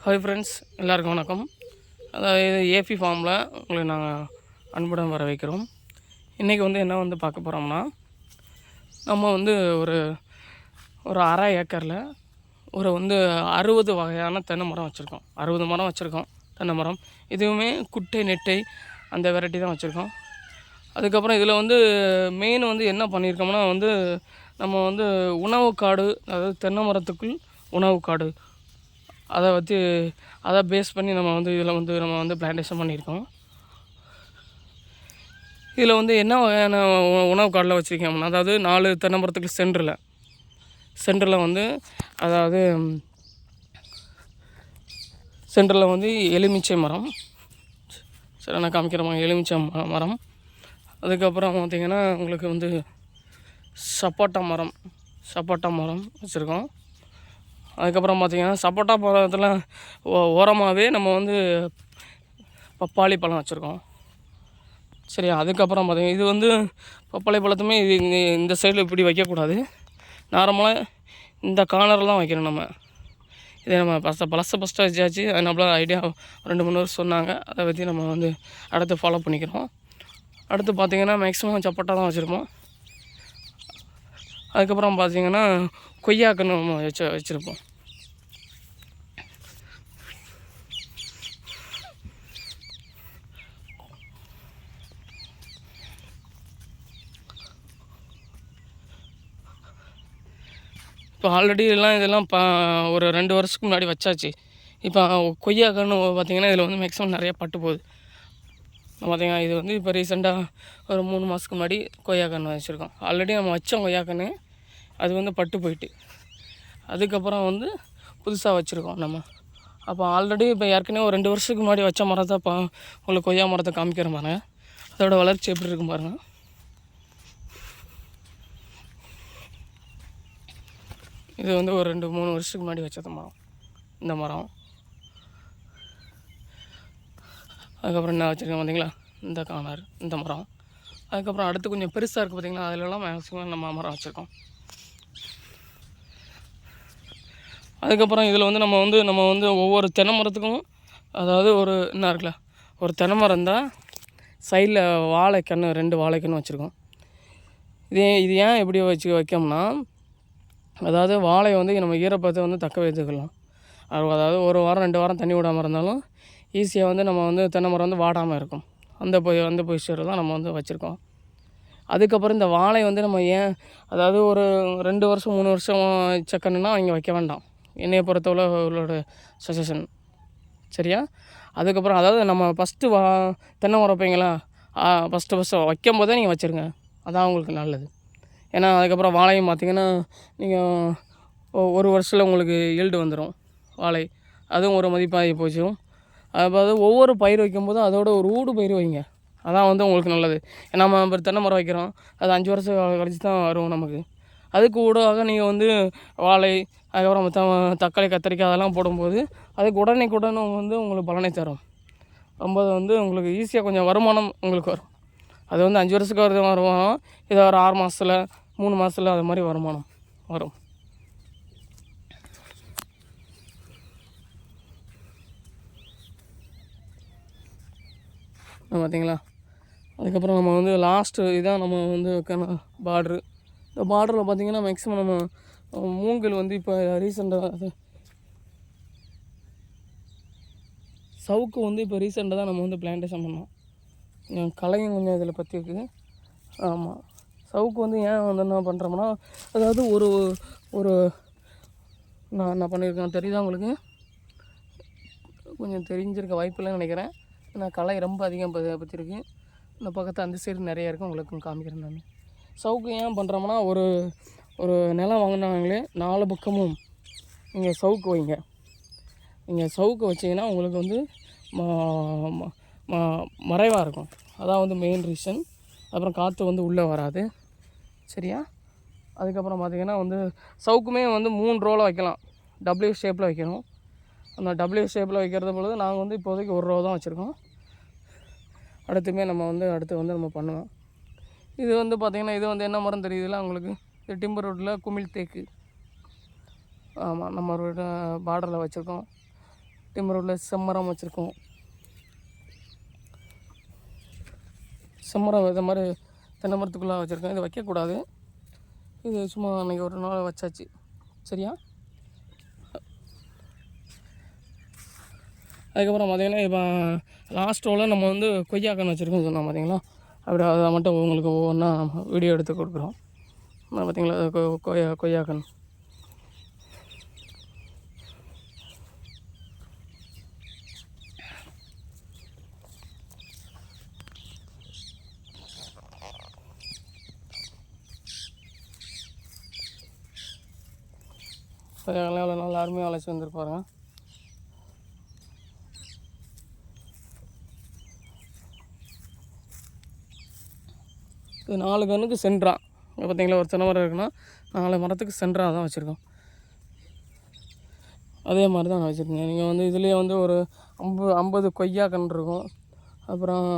Hi friends, எல்லாருக்கும் வணக்கம். அதாவது ஏபி ஃபார்மில் உங்களை நாங்கள் அன்புடன் வர வைக்கிறோம். இன்றைக்கி என்ன பார்க்க போகிறோம்னா, நம்ம ஒரு ஒரு அரை ஏக்கரில் ஒரு 60 வகையான தென்னை மரம் வச்சுருக்கோம். 60 மரம் வச்சுருக்கோம் தென்னை மரம். இதுவுமே குட்டை நெட்டை அந்த வெரைட்டி தான் வச்சுருக்கோம். அதுக்கப்புறம் இதில் மெயின் என்ன பண்ணியிருக்கோம்னா நம்ம உணவு காடு, அதாவது தென்னை மரத்துக்குள் உணவு காடு, அதை பேஸ் பண்ணி நம்ம இதில் நம்ம பிளான்டேஷன் பண்ணியிருக்கோம். இதில் என்ன வகையான உணவு காடில் வச்சுருக்கோம்னா, அதாவது 4 தென்னை மரத்துக்கு சென்டரில் அதாவது சென்டரில் எலுமிச்சை மரம். சரி, நான் காமிக்கிறேன். எலுமிச்சை மரம். அதுக்கப்புறம் பார்த்திங்கன்னா உங்களுக்கு சப்போட்டா மரம் வச்சுருக்கோம். அதுக்கப்புறம் பார்த்திங்கன்னா சப்போட்டா பழத்தில் ஓரமாகவே நம்ம பப்பாளி பழம் வச்சுருக்கோம். சரி, அதுக்கப்புறம் பார்த்திங்கன்னா இது பப்பாளி பழத்துமே இது இந்த சைடில் இப்படி வைக்கக்கூடாது. நார்மலாக இந்த கார்னரில் தான் வைக்கணும். நம்ம இதே நம்ம ஃபஸ்ட்டாக வச்சாச்சு. அது நம்மளால் ஐடியா 2-3 வருஷம் சொன்னாங்க. அதை பற்றி நம்ம அடுத்து ஃபாலோ பண்ணிக்கிறோம். அடுத்து பார்த்திங்கன்னா மேக்ஸிமம் சப்போட்டா தான் வச்சுருப்போம். அதுக்கப்புறம் பார்த்திங்கன்னா கொய்யாக்கன்று நம்ம வச்சுருப்போம். இப்போ ஆல்ரெடி இதெல்லாம் ஒரு 2 வருஷத்துக்கு முன்னாடி வச்சாச்சு. இப்போ கொய்யாக்கன்று பார்த்திங்கன்னா இதில் மேக்ஸிமம் நிறையா பட்டு போகுது. பார்த்திங்கன்னா இது இப்போ ரீசெண்டாக ஒரு 3 மாதத்துக்கு முன்னாடி கொய்யாக்கன்று வச்சுருக்கோம். ஆல்ரெடி நம்ம வச்சோம் கொய்யாக்கன்று, அது பட்டு போயிட்டு அதுக்கப்புறம் புதுசாக வச்சுருக்கோம் நம்ம. அப்போ ஆல்ரெடி இப்போ ஏற்கனவே ஒரு 2 வருஷத்துக்கு முன்னாடி வச்ச மரத்தை இப்போ உங்களுக்கு கொய்யா மரத்தை காமிக்கிற பாருங்கள். அதோட வளர்ச்சி எப்படி இருக்கும் பாருங்கள். இது ஒரு 2-3 வருஷத்துக்கு முன்னாடி வச்சது மரம், இந்த மரம். அதுக்கப்புறம் என்ன வச்சுருக்கேன் பார்த்திங்களா, இந்த கார்னர், இந்த மரம். அதுக்கப்புறம் அடுத்து கொஞ்சம் பெருசாக இருக்குது பார்த்திங்களா, அதிலலாம் மேக்ஸிமம் நம்ம மரம் வச்சுருக்கோம். அதுக்கப்புறம் இதில் நம்ம ஒவ்வொரு தென்னை மரத்துக்கும், அதாவது என்ன இருக்குல்ல, ஒரு தென்னை மரம் இருந்தால் சைடில் வாழைக்கன்று 2 வாழைக்கன்று வச்சுருக்கோம். இது ஏன் எப்படி வைக்கோம்னா, அதாவது வாழை நம்ம ஈரப்பதத்தை தக்க வைத்துக்கலாம். அதாவது 1 வாரம் 2 வாரம் தண்ணி விடாமல் இருந்தாலும் ஈஸியாக நம்ம தென்னை மரம் வாடாமல் இருக்கும். அந்த பொசிஷனில் தான் நம்ம வச்சுருக்கோம். அதுக்கப்புறம் இந்த வாழை நம்ம ஏன், அதாவது ஒரு 2 வருஷம் 3 வருஷம் செக்கணுன்னா இங்கே வைக்க வேண்டாம், என்னையை பொறுத்தவரை அவங்களோட சஜஷன். சரியா? அதுக்கப்புறம் அதாவது நம்ம ஃபஸ்ட்டு தென்னை மரம் வைப்பீங்களா, ஃபஸ்ட்டு வைக்கும் போதே நீங்கள் வச்சுருங்க, அதான் உங்களுக்கு நல்லது. ஏன்னா அதுக்கப்புறம் வாழையும் பார்த்திங்கன்னா நீங்கள் ஒரு வருஷத்தில் உங்களுக்கு ஈல்டு வந்துடும் வாழை. அதுவும் ஒரு மதிப்பாகி போச்சும். அதாவது ஒவ்வொரு பயிர் வைக்கும்போதும் அதோட ஒரு ஊடு பயிர் வைங்க, அதான் உங்களுக்கு நல்லது. ஏன்னா நம்ம ஒரு தென்னை மரம் வைக்கிறோம், அது 5 வருஷம் கழிச்சு தான் வரும் நமக்கு. அதுக்கு ஊடாக நீங்கள் வாழை, அதுக்கப்புறம் தக்காளி கத்திரிக்காய் அதெல்லாம் போடும்போது அதுக்கு உடனே உங்களுக்கு பலனை தரும். ரொம்ப உங்களுக்கு ஈஸியாக கொஞ்சம் வருமானம் உங்களுக்கு வரும். அது 5 வருஷத்துக்கு வருமானம், இதை ஒரு 6 மாதத்தில் 3 மாதத்தில் அது மாதிரி வருமானம் வரும். பார்த்திங்களா? அதுக்கப்புறம் நம்ம லாஸ்ட்டு இதான் நம்ம வைக்கணும் பார்ட்ரு. இந்த பார்டரில் பார்த்திங்கன்னா மேக்ஸிமம் நம்ம மூங்கல் இப்போ ரீசெண்டாக சவுக்கு இப்போ ரீசெண்டாக தான் நம்ம பிளான்டேஷன் பண்ணோம். கலையும் கொஞ்சம் இதில் பற்றி இருக்குது. ஆமாம், சவுக்கு ஏன் என்ன பண்ணுறோம்னா, அதாவது ஒரு நான் என்ன பண்ணியிருக்கேன் தெரியுதா உங்களுக்கு? கொஞ்சம் தெரிஞ்சிருக்க வாய்ப்பில்லைன்னு நினைக்கிறேன். நான் கலை ரொம்ப அதிகம் பற்றிருக்கு. இந்த பக்கத்து அந்த சைடு நிறையா இருக்கும், உங்களுக்கும் காமிக்கிறேன் நான். சவுக்கு ஏன் பண்ணுறோம்னா, ஒரு நிலம் வாங்கினாங்களே 4 பக்கமும் நீங்கள் சவுக்கு வைங்க. நீங்கள் சவுக்கு வச்சிங்கன்னா உங்களுக்கு மறைவாக இருக்கும், அதான் மெயின் ரீசன். அப்புறம் காற்று உள்ளே வராது. சரியா? அதுக்கப்புறம் பார்த்திங்கன்னா சவுக்குமே 3 ரோவில் வைக்கலாம். டபிள்யூ ஷேப்பில் வைக்கணும். அந்த டபிள்யூ ஷேப்பில் வைக்கிறது பொழுது நாங்கள் இப்போதைக்கு 1 ரோ தான் வச்சுருக்கோம். அடுத்துமே நம்ம அடுத்து நம்ம பண்ணுவோம். இது பார்த்திங்கன்னா இது என்ன மரம் தெரியுதுல்ல உங்களுக்கு, இது டிம்பர் ரோட்டில் குமிழ் தேக்கு. ஆமாம், நம்ம ஒரு பார்டரில் வச்சுருக்கோம். டிம்பரில் செம்மரம் வச்சுருக்கோம். செம்மரம் இதை மாதிரி தென்னை மரத்துக்குள்ளே வச்சுருக்கேன். இது வைக்கக்கூடாது, இது சும்மா அன்றைக்கி ஒரு நாள் வச்சாச்சு. சரியா? அதுக்கப்புறம் பார்த்திங்கன்னா இப்போ லாஸ்ட் ரோவில் நம்ம வந்து கொய்யாக்கன்று வச்சுருக்கோன்னு சொன்னோம் பார்த்திங்களா. அப்படி அதை மட்டும் உங்களுக்கு ஒவ்வொன்றா வீடியோ எடுத்து கொடுக்குறோம். பார்த்திங்களா கொய்யாக்கன்று. கொய்யாக்கெல்லாம் எவ்வளோ நல்லா அருமையாக வளைச்சி வந்துருப்பாருங்க. இது 4 கன்றுக்கு சென்ட்ரா பார்த்திங்களா. ஒரு தென்னை மரம் இருக்குன்னா 4 மரத்துக்கு சென்ட்ராக தான் வச்சுருக்கோம். அதே மாதிரி தான் நான் வச்சுருக்கேன். நீங்கள் வந்து இதுலேயே வந்து ஒரு 50 கொய்யா கன்று இருக்கும். அப்புறம்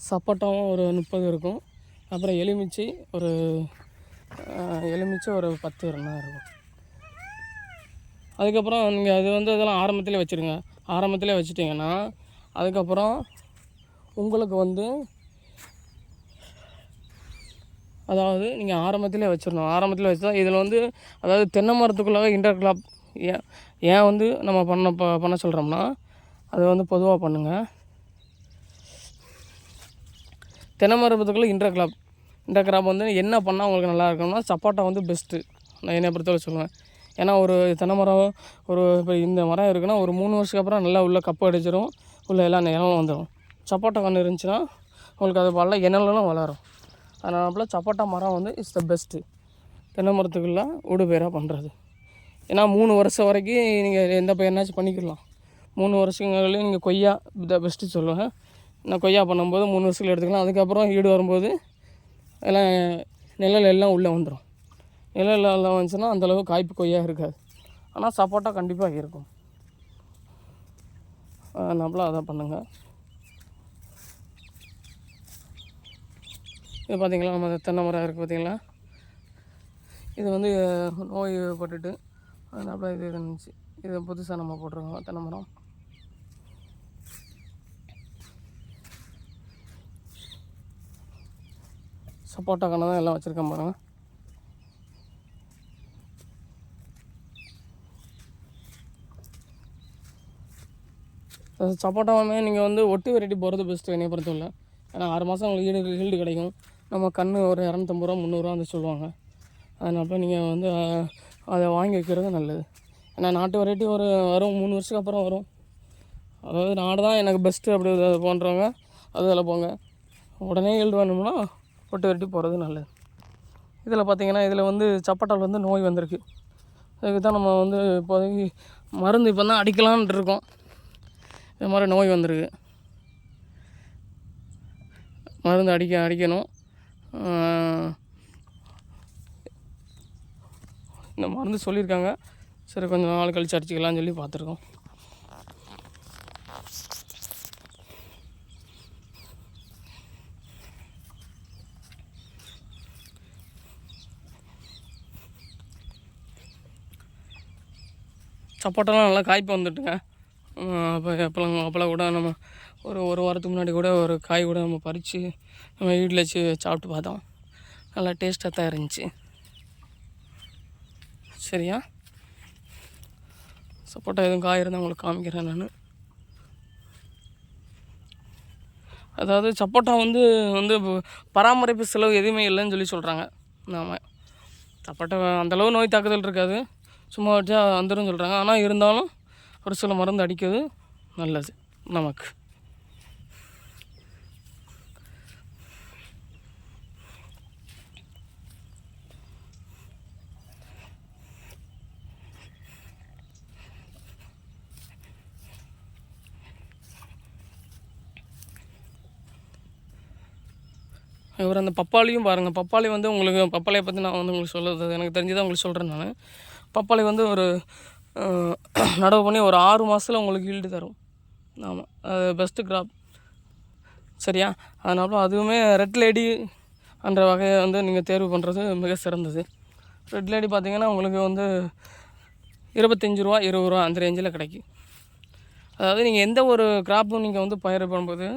சப்போட்டாவும் ஒரு 30 இருக்கும். அப்புறம் எலுமிச்சை ஒரு 10 இருக்கும். அதுக்கப்புறம் நீங்கள் அது வந்து இதெல்லாம் ஆரம்பத்திலே வச்சுருங்க. ஆரம்பத்திலே வச்சுட்டிங்கன்னா அதுக்கப்புறம் உங்களுக்கு வந்து அதாவது நீங்கள் ஆரம்பத்திலே வச்சிடணும். ஆரம்பத்தில் வச்சா இதில் வந்து அதாவது தென்னை மரத்துக்குள்ளாக இன்டர் கிராப் ஏன் வந்து நம்ம பண்ண சொல்கிறோம்னா அதை வந்து பொதுவாக பண்ணுங்கள். தென்னை மரத்துக்குள்ளே இன்டர் கிராப் வந்து என்ன பண்ணால் உங்களுக்கு நல்லா இருக்கணும்னா சப்போட்டா வந்து பெஸ்ட்டு நான் என்னை பொறுத்தவரை சொல்லுவேன். ஏன்னா ஒரு தென்னை மரம் இப்போ இந்த மரம் இருக்குன்னா ஒரு 3 வருஷத்துக்கு அப்புறம் நல்லா உள்ள கப்பு அடிச்சிடும், உள்ள எல்லாம் நிலம் வந்துடும். சப்போட்டா கன்று இருந்துச்சுன்னா உங்களுக்கு அது பல இனலாம் வளரும். அதனால் சப்போட்டா மரம் வந்து இஸ் த பெஸ்ட்டு தென்னை மரத்துக்குள்ளே ஊடுபயிராக பண்ணுறது. ஏன்னா 3 வருஷம் வரைக்கும் நீங்கள் எந்த பயிர்னாச்சும் பண்ணிக்கலாம். 3 வருஷங்கள்லேயும் நீங்கள் கொய்யா த பெஸ்ட்டு சொல்லுவேன். நான் கொய்யா பண்ணும்போது 3 வருஷத்தில் எடுத்துக்கலாம். அதுக்கப்புறம் ஈடு வரும்போது எல்லாம் நிழல் எல்லாம் உள்ளே வந்துடும். நிழல் எல்லாம் வந்துச்சுன்னா அந்தளவு காய்ப்பு கொய்யா இருக்காது. ஆனால் சப்போட்டா கண்டிப்பாக இருக்கும். நம்மளும் அதை பண்ணுங்கள். இது பார்த்திங்களா நம்ம தென்னை மரம் இருக்குது பார்த்திங்களா. இது வந்து நோய் பட்டுட்டு அதனால் இது இருந்துச்சு. இது புதுசாக நம்ம போட்டிருக்கோம் தென்னை மரம். சப்போட்டா கன்று தான் எல்லாம் வச்சுருக்கேன் பாருங்கள். சப்போட்டாவுமே நீங்கள் வந்து ஒட்டு வெரைட்டி போகிறது பெஸ்ட்டு என்னை பொறுத்தவரை. ஏன்னா 6 மாதம் உங்களுக்கு ஈல்டு கிடைக்கும். நம்ம கன்று ஒரு 250 ரூபா 300 வந்து சொல்லுவாங்க. அதனால் நீங்கள் வந்து அதை வாங்கி வைக்கிறது நல்லது. ஏன்னா நாட்டு வெரைட்டி வரும் 3 வருஷத்துக்கு அப்புறம் வரும். அதாவது நாடு தான் எனக்கு பெஸ்ட்டு அப்படி போன்றவங்க அதில் போங்க. உடனே ஈல்டு வேணும்னா ஒட்டு வெரைட்டி போகிறது நல்லது. இதில் பார்த்திங்கன்னா இதில் வந்து சப்போட்டாவில் வந்து நோய் வந்திருக்கு. அதுக்கு தான் நம்ம வந்து இப்போதைக்கு மருந்து இப்போ தான் அடிக்கலான்ட்டு இருக்கோம். இது மாதிரி நோய் வந்திருக்கு, மருந்து அடிக்கணும். இந்த மருந்து சொல்லியிருக்காங்க. சரி கொஞ்சம் நாள் கழிச்சு அடிச்சிக்கலாம்னு சொல்லி பார்த்துருக்கோம். சப்போட்டாலாம் நல்லா காய்ப்பு வந்துட்டுங்க. அப்போலாம் கூட நம்ம ஒரு வாரத்துக்கு முன்னாடி கூட ஒரு காய் கூட நம்ம பறித்து நம்ம வீட்டில் வச்சு சாப்பிட்டு பார்த்தோம். நல்லா டேஸ்ட்டாக தான் இருந்துச்சு. சரியா? சப்போட்டா எதுவும் காய் இருந்தால் உங்களுக்கு காமிக்கிறேன் நான். அதாவது சப்போட்டா வந்து பராமரிப்பு செலவு எதுவுமே இல்லைன்னு சொல்லி சொல்கிறாங்க. நாம் சப்போட்டா அந்தளவு நோய் தாக்குதல் இருக்காது, சும்மா வச்சா வந்துடும் சொல்கிறாங்க. ஆனால் இருந்தாலும் ஒரு சில மருந்து அடிக்கிறது நல்லது நமக்கு. அப்புறம் அந்த பப்பாளியும் பாருங்கள். பப்பாளி வந்து உங்களுக்கு பப்பாளியை பற்றி நான் வந்து உங்களுக்கு சொல்லுறது எனக்கு தெரிஞ்சுதான் உங்களுக்கு சொல்கிறேன் நான். பப்பாளி வந்து ஒரு நடவு பண்ணி ஒரு 6 மாதத்தில் உங்களுக்கு ஈல்டு தரும். ஆமாம், அது பெஸ்ட்டு கிராப். சரியா? அதனால அதுவுமே ரெட் லேடி என்ற வகையை வந்து நீங்கள் தேர்வு பண்ணுறது மிக சிறந்தது. ரெட் லேடி பார்த்திங்கன்னா உங்களுக்கு வந்து 25 ரூபா 20 ரூபா அந்த ரேஞ்சில் கிடைக்கும். அதாவது நீங்கள் எந்த ஒரு கிராப்பும் நீங்கள் வந்து பயிர் பண்ணும்போது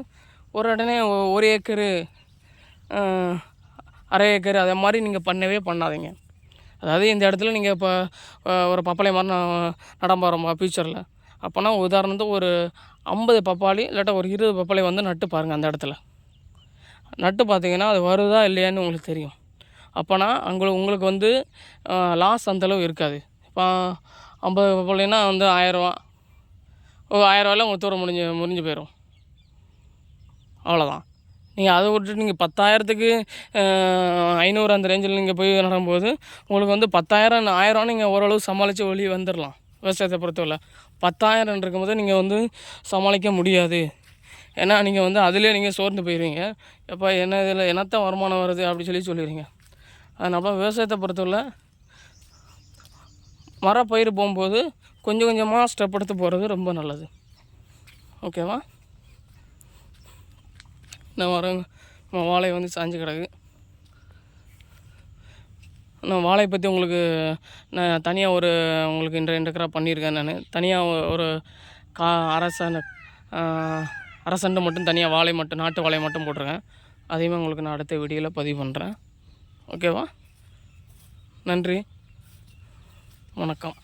ஒரு உடனே 1 ஏக்கரு 1/2 ஏக்கர் அதை மாதிரி நீங்கள் பண்ணவே பண்ணாதீங்க. அதாவது இந்த இடத்துல நீங்கள் இப்போ ஒரு பப்பாளி மரம் நட போகிறோம் ஃப்யூச்சரில், அப்போனா உதாரணத்துக்கு ஒரு 50 பப்பாளி இல்லாட்டா ஒரு 20 பப்பாளி வந்து நட்டு பாருங்கள். அந்த இடத்துல நட்டு பார்த்தீங்கன்னா அது வருதா இல்லையான்னு உங்களுக்கு தெரியும். அப்போனா உங்களுக்கு வந்து லாஸ் அந்தளவு இருக்காது. இப்போ 50 பப்பாளின்னா வந்து 1000 ரூபா, ஒரு 1000 ரூபாயில் உங்களுக்கு தூரம் முடிஞ்சு போயிடும். அவ்வளோதான். நீங்கள் அதை விட்டுட்டு நீங்கள் 10,000க்கு 500 அந்த ரேஞ்சில் நீங்கள் போய் நடும்போது உங்களுக்கு வந்து 10,000 1000 நீங்கள் ஓரளவு சமாளித்து வெளியே வந்துடலாம். விவசாயத்தை பொறுத்தவரை 10,000 இருக்கும்போது நீங்கள் வந்து சமாளிக்க முடியாது. ஏன்னா நீங்கள் வந்து அதிலே நீங்கள் சோர்ந்து போயிடுவீங்க. எப்போ இதில் என்னத்தான் வருமானம் வருது அப்படி சொல்லிடுவீங்க. அதனால் விவசாயத்தை பொறுத்தவரை மரப்பயிர் போகும்போது கொஞ்சம் கொஞ்சமாக ஸ்டெப் எடுத்து போகிறது ரொம்ப நல்லது. ஓகேவா? நான் வரேங்க. வாழை வந்து சாஞ்சு கிடக்கு. நான் வாழை பற்றி உங்களுக்கு நான் தனியாக உங்களுக்கு இந்த கிராப் பண்ணியிருக்கேன். நான் தனியாக ஒரு அரசண்டு மட்டும் தனியாக வாழை மட்டும், நாட்டு வாழை மட்டும் போட்டிருக்கேன். அதையுமே உங்களுக்கு நான் அடுத்த வீடியோவில் பதிவு பண்ணுறேன். ஓகேவா? நன்றி, வணக்கம்.